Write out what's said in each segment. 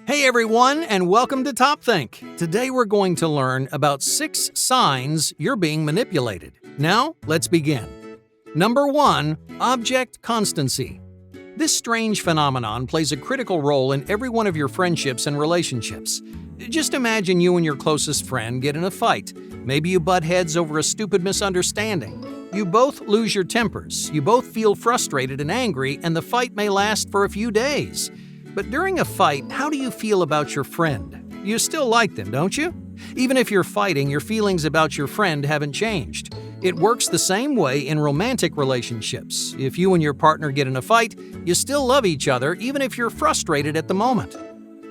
Hey everyone, and welcome to Top Think. Today we're going to learn about 6 signs you're being manipulated. Now, let's begin. Number 1. Object constancy. This strange phenomenon plays a critical role in every one of your friendships and relationships. Just imagine you and your closest friend get in a fight. Maybe you butt heads over a stupid misunderstanding. You both lose your tempers, you both feel frustrated and angry, and the fight may last for a few days. But during a fight, how do you feel about your friend? You still like them, don't you? Even if you're fighting, your feelings about your friend haven't changed. It works the same way in romantic relationships. If you and your partner get in a fight, you still love each other even if you're frustrated at the moment.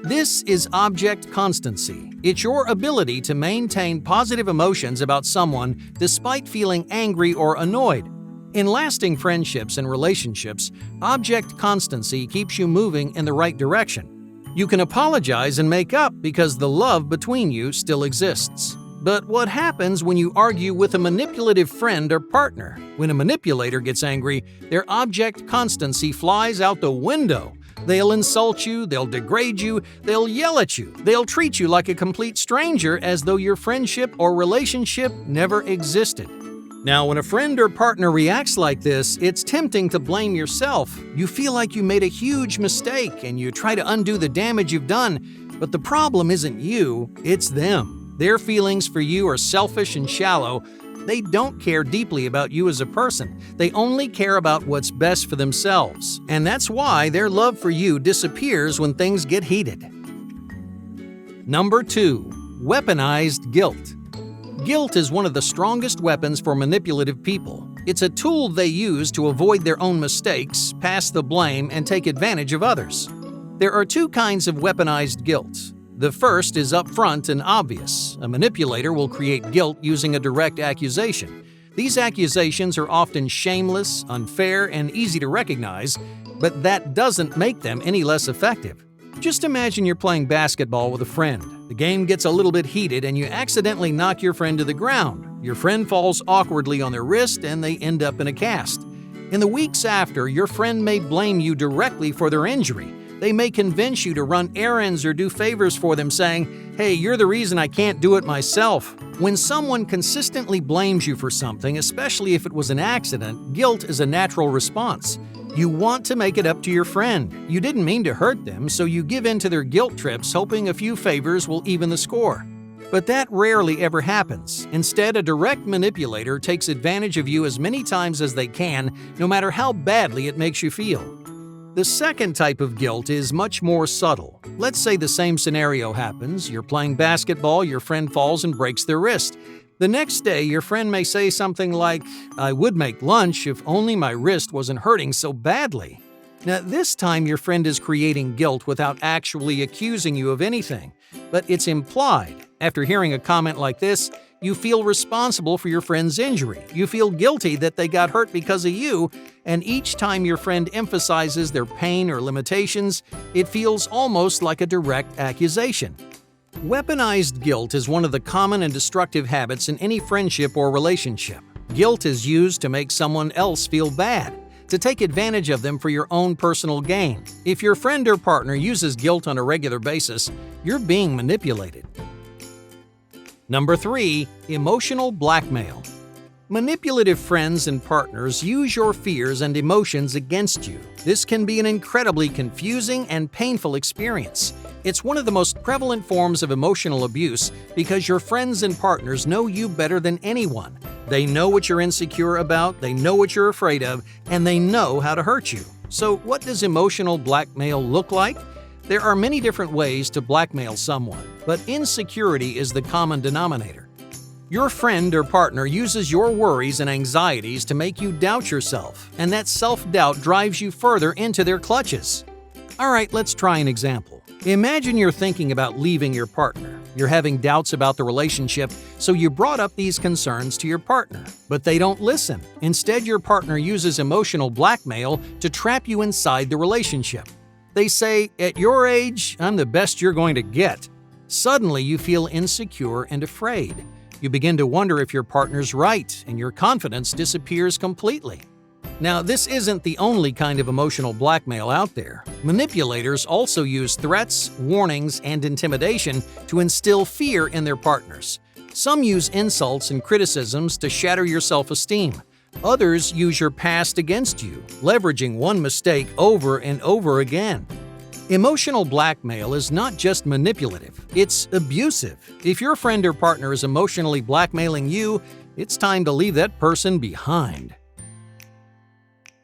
This is object constancy. It's your ability to maintain positive emotions about someone despite feeling angry or annoyed. In lasting friendships and relationships, object constancy keeps you moving in the right direction. You can apologize and make up because the love between you still exists. But what happens when you argue with a manipulative friend or partner? When a manipulator gets angry, their object constancy flies out the window. They'll insult you, they'll degrade you, they'll yell at you, they'll treat you like a complete stranger as though your friendship or relationship never existed. Now, when a friend or partner reacts like this, it's tempting to blame yourself. You feel like you made a huge mistake and you try to undo the damage you've done. But the problem isn't you, it's them. Their feelings for you are selfish and shallow. They don't care deeply about you as a person. They only care about what's best for themselves. And that's why their love for you disappears when things get heated. Number 2. Weaponized guilt. Guilt is one of the strongest weapons for manipulative people. It's a tool they use to avoid their own mistakes, pass the blame, and take advantage of others. There are 2 kinds of weaponized guilt. The first is upfront and obvious. A manipulator will create guilt using a direct accusation. These accusations are often shameless, unfair, and easy to recognize, but that doesn't make them any less effective. Just imagine you're playing basketball with a friend. The game gets a little bit heated and you accidentally knock your friend to the ground. Your friend falls awkwardly on their wrist and they end up in a cast. In the weeks after, your friend may blame you directly for their injury. They may convince you to run errands or do favors for them, saying, "Hey, you're the reason I can't do it myself." When someone consistently blames you for something, especially if it was an accident, guilt is a natural response. You want to make it up to your friend. You didn't mean to hurt them, so you give in to their guilt trips, hoping a few favors will even the score. But that rarely ever happens. Instead, a direct manipulator takes advantage of you as many times as they can, no matter how badly it makes you feel. The second type of guilt is much more subtle. Let's say the same scenario happens. You're playing basketball, your friend falls and breaks their wrist. The next day, your friend may say something like, "I would make lunch if only my wrist wasn't hurting so badly." Now, this time your friend is creating guilt without actually accusing you of anything, but it's implied. After hearing a comment like this, you feel responsible for your friend's injury. You feel guilty that they got hurt because of you, and each time your friend emphasizes their pain or limitations, it feels almost like a direct accusation. Weaponized guilt is one of the common and destructive habits in any friendship or relationship. Guilt is used to make someone else feel bad, to take advantage of them for your own personal gain. If your friend or partner uses guilt on a regular basis, you're being manipulated. Number 3. Emotional blackmail. Manipulative friends and partners use your fears and emotions against you. This can be an incredibly confusing and painful experience. It's one of the most prevalent forms of emotional abuse because your friends and partners know you better than anyone. They know what you're insecure about, they know what you're afraid of, and they know how to hurt you. So what does emotional blackmail look like? There are many different ways to blackmail someone, but insecurity is the common denominator. Your friend or partner uses your worries and anxieties to make you doubt yourself, and that self-doubt drives you further into their clutches. All right, let's try an example. Imagine you're thinking about leaving your partner. You're having doubts about the relationship, so you brought up these concerns to your partner, but they don't listen. Instead, your partner uses emotional blackmail to trap you inside the relationship. They say, "At your age, I'm the best you're going to get." Suddenly, you feel insecure and afraid. You begin to wonder if your partner's right, and your confidence disappears completely. Now, this isn't the only kind of emotional blackmail out there. Manipulators also use threats, warnings, and intimidation to instill fear in their partners. Some use insults and criticisms to shatter your self-esteem. Others use your past against you, leveraging one mistake over and over again. Emotional blackmail is not just manipulative, it's abusive. If your friend or partner is emotionally blackmailing you, it's time to leave that person behind.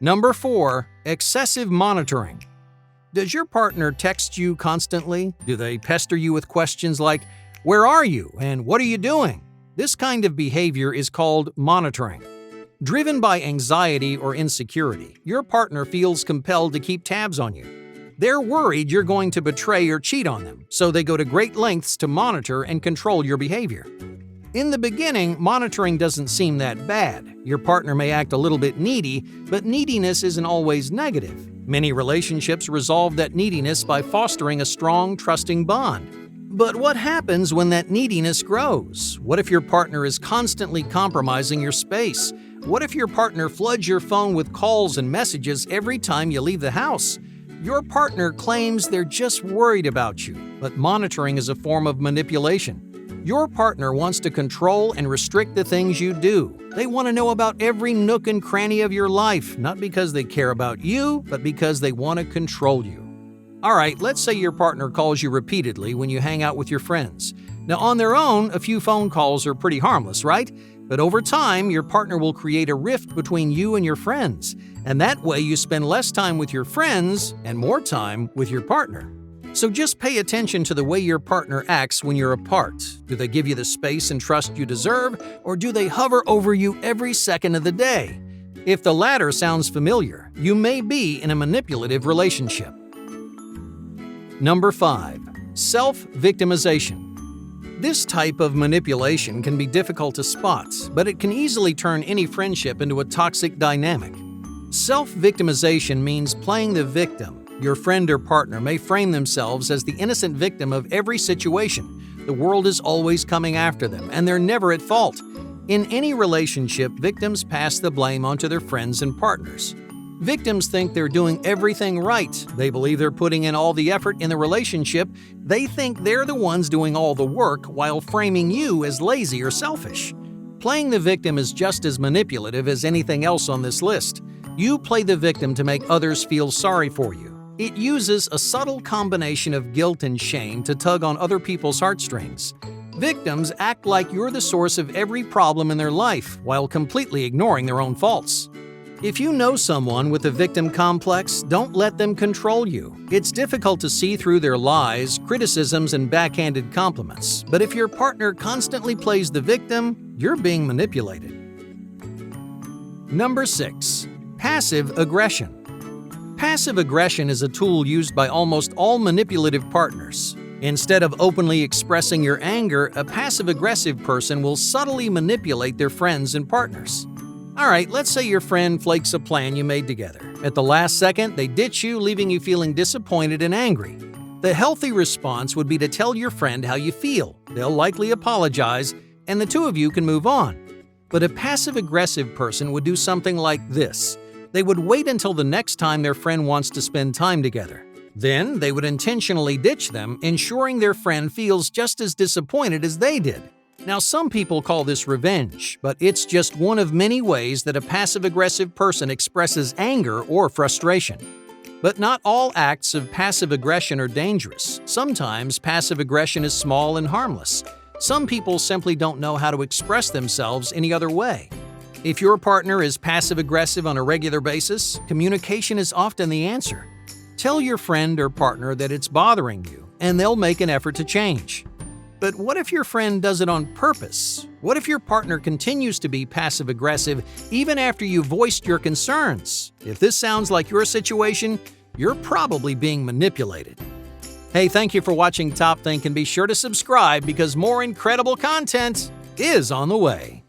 Number 4. Excessive monitoring. Does your partner text you constantly? Do they pester you with questions like, "Where are you?" and "What are you doing?" This kind of behavior is called monitoring. Driven by anxiety or insecurity, your partner feels compelled to keep tabs on you. They're worried you're going to betray or cheat on them, so they go to great lengths to monitor and control your behavior. In the beginning, monitoring doesn't seem that bad. Your partner may act a little bit needy, but neediness isn't always negative. Many relationships resolve that neediness by fostering a strong, trusting bond. But what happens when that neediness grows? What if your partner is constantly compromising your space? What if your partner floods your phone with calls and messages every time you leave the house? Your partner claims they're just worried about you, but monitoring is a form of manipulation. Your partner wants to control and restrict the things you do. They want to know about every nook and cranny of your life, not because they care about you, but because they want to control you. Alright, let's say your partner calls you repeatedly when you hang out with your friends. Now, on their own, a few phone calls are pretty harmless, right? But over time, your partner will create a rift between you and your friends. And that way you spend less time with your friends and more time with your partner. So just pay attention to the way your partner acts when you're apart. Do they give you the space and trust you deserve, or do they hover over you every second of the day? If the latter sounds familiar, you may be in a manipulative relationship. Number 5. Self-victimization. This type of manipulation can be difficult to spot, but it can easily turn any friendship into a toxic dynamic. Self-victimization means playing the victim. Your friend or partner may frame themselves as the innocent victim of every situation. The world is always coming after them, and they're never at fault. In any relationship, victims pass the blame onto their friends and partners. Victims think they're doing everything right. They believe they're putting in all the effort in the relationship. They think they're the ones doing all the work while framing you as lazy or selfish. Playing the victim is just as manipulative as anything else on this list. You play the victim to make others feel sorry for you. It uses a subtle combination of guilt and shame to tug on other people's heartstrings. Victims act like you're the source of every problem in their life while completely ignoring their own faults. If you know someone with a victim complex, don't let them control you. It's difficult to see through their lies, criticisms, and backhanded compliments. But if your partner constantly plays the victim, you're being manipulated. Number 6. Passive aggression. Passive aggression is a tool used by almost all manipulative partners. Instead of openly expressing your anger, a passive-aggressive person will subtly manipulate their friends and partners. Alright, let's say your friend flakes a plan you made together. At the last second, they ditch you, leaving you feeling disappointed and angry. The healthy response would be to tell your friend how you feel. They'll likely apologize, and the two of you can move on. But a passive-aggressive person would do something like this. They would wait until the next time their friend wants to spend time together. Then, they would intentionally ditch them, ensuring their friend feels just as disappointed as they did. Now, some people call this revenge, but it's just one of many ways that a passive-aggressive person expresses anger or frustration. But not all acts of passive aggression are dangerous. Sometimes passive aggression is small and harmless. Some people simply don't know how to express themselves any other way. If your partner is passive-aggressive on a regular basis, communication is often the answer. Tell your friend or partner that it's bothering you, and they'll make an effort to change. But what if your friend does it on purpose? What if your partner continues to be passive-aggressive even after you've voiced your concerns? If this sounds like your situation, you're probably being manipulated. Hey, thank you for watching Top Think, and be sure to subscribe because more incredible content is on the way.